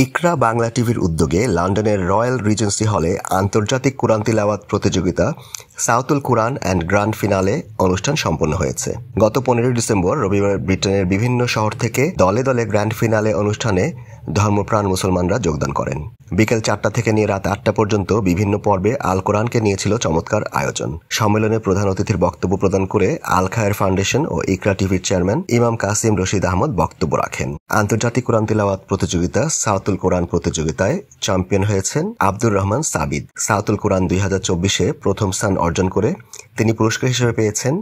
ইকরা বাংলা টিভির উদ্যোগে লন্ডনের রয়্যাল রিজেন্সি হলে আন্তর্জাতিক কুরআন তিলাওয়াত প্রতিযোগিতা সাউতুল কুরআন অ্যান্ড গ্র্যান্ড ফিনালে অনুষ্ঠান সম্পন্ন হয়েছে। গত 15 ডিসেম্বর রবিবার ব্রিটেনের বিভিন্ন শহর থেকে দলে দলে গ্র্যান্ড ফিনালে অনুষ্ঠানে ধর্মপ্রাণ মুসলমানরা যোগদান করেন। বিকেল 4টা থেকে নিয়ে রাত 8টা পর্যন্ত বিভিন্ন পর্বে আল কোরআনকে নিয়েছিল চমৎকার আয়োজন। সম্মেলনে প্রধান অতিথির বক্তব্য প্রদান করে আল খায়ের ফাউন্ডেশন ও ইকরা টিভির চেয়ারম্যান ইমাম কাসিম রশিদ আহমদ বক্তব্য রাখেন। আন্তর্জাতিক কুরআন তিলাওয়াত প্রতিযোগিতা সাউতুল কুরআন প্রতিযোগিতায় চ্যাম্পিয়ন হয়েছেন আব্দুর রহমান সাবিদ। সাউতুল কুরআন 2024-এ প্রথম স্থান অর্জন করে তিনি পুরস্কার হিসেবে পেয়েছেন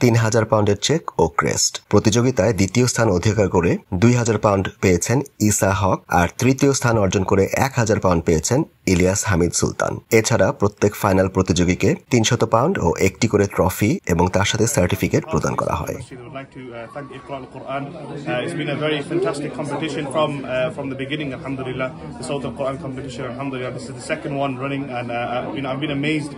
3000 পাউন্ডের চেক ও ক্রেস্ট। প্রতিযোগিতায় দ্বিতীয় স্থান অধিকার করে 2000 পাউন্ড পেয়েছেন ইসা হক, আর তৃতীয় স্থান অর্জন করে 1000 পাউন্ড পেয়েছেন ইলিয়াস হামিদ সুলতান। এছাড়া প্রত্যেক ফাইনাল প্রতিযোগীকে 300 পাউন্ড ও একটি করে ট্রফি এবং তার সাথে সার্টিফিকেট প্রদান করা হয়। It's been a very fantastic competition from the beginning, alhamdulillah. The Southern Quran competition, alhamdulillah. This is the second one running, and I've been amazed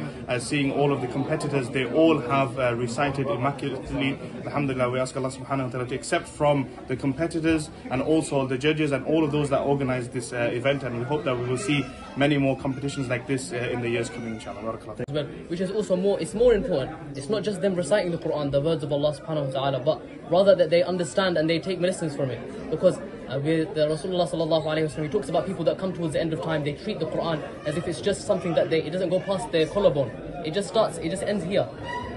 seeing all of the competitors. They all have recited immaculately. Alhamdulillah, we ask Allah subhanahu wa ta'ala to accept from the competitors and also the judges and all of those that organize this event, and we hope that we will see many more competitions like this in the years coming, inshallah. Which is also it's more important. It's not just them reciting the Quran, the words of Allah subhanahu wa ta'ala, but rather that they understand and they take lessons from it. Because the Rasulullah sallallahu alaihi wasallam, he talks about people that come towards the end of time, they treat the Quran as if it's just something that it doesn't go past their collarbone. It just ends here.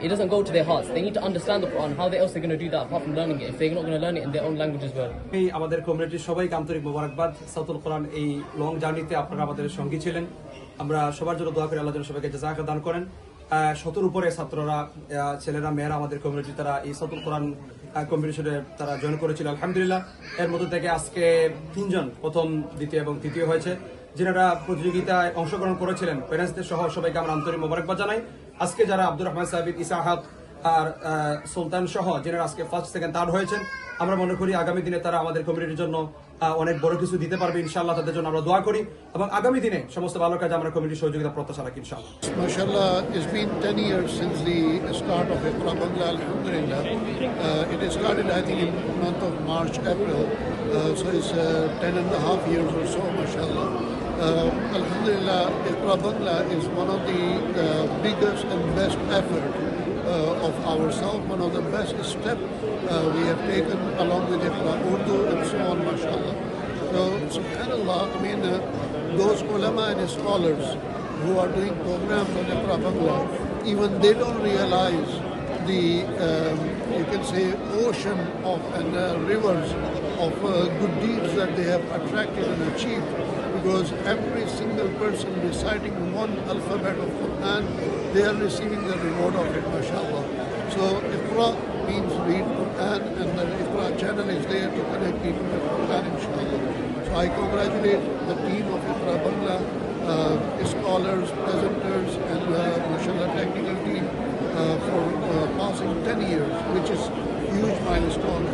It doesn't go to their hearts. They need to understand the Quran. How else are they going to do that apart from learning it if they're not going to learn it in their own language as well? এই আমাদের কমিউনিটির সবাইকে আন্তরিক মোবারকবাদ। সাউতুল কোরআন এই long জার্নিতে আপনারা আমাদের সঙ্গী ছিলেন। আমরা সবার জন্য দোয়া করি, আল্লাহ যেন সবাইকে জাযাকা দান করেন। 70 উপরে ছাত্ররা, ছেলেরা, মেয়েরা আমাদের কমিউনিটি তারা এই সাউতুল কোরআন কম্পিটিশনে তারা জয়েন করেছিল আলহামদুলিল্লাহ। এর মধ্যে থেকে আজকে 3 জন প্রথম, দ্বিতীয় এবং তৃতীয় হয়েছে। যারা প্রতিযোগিতায় অংশগ্রহণ করেছিলেন প্যারেন্টসদের সহ সবাইকে আমরা আন্তরিক মোবারকবাদ জানাই। আজকে যারা আব্দুর রহমান সাবিদ, ইসা হক আর সুলতান সহ যারা আজকে ফার্স্ট, সেকেন্ড, থার্ড হয়েছেন, আমরা মনে করি আগামী দিনে তারা আমাদের কমিউনিটির জন্য অনেক বড় কিছু দিতে পারবে ইনশাআল্লাহ। তাদের জন্য আমরা দোয়া করি এবং আগামী দিনে সমস্ত ভালো কাজে আমরা কমিউনিটির সহযোগিতা প্রত্যাশা রাখি ইনশাআল্লাহ। Mashallah, it's been 10 years since the start of Iqra Bangla, alhamdulillah. It started, I think, in the month of March, April, so it's 10 and a half years or so, mashallah. Alhamdulillah, Iqra Bangla is one of the biggest and best effort of ourselves, one of the best steps we have taken along with Iqra Urdu and so on, mashallah. So, subhanallah, I mean, those ulama and scholars who are doing programs on Iqra Bangla, even they don't realize the, you can say, ocean of and rivers of good deeds that they have attracted and achieved. Because every single person reciting one alphabet of Quran, they are receiving the reward of it, mashallah. So Iqra means read Quran, and the Iqra channel is there to connect people with Quran, inshallah. So I congratulate the team of Iqra Bangla, scholars, presenters, and mashallah technical team for passing 10 years, which is a huge milestone.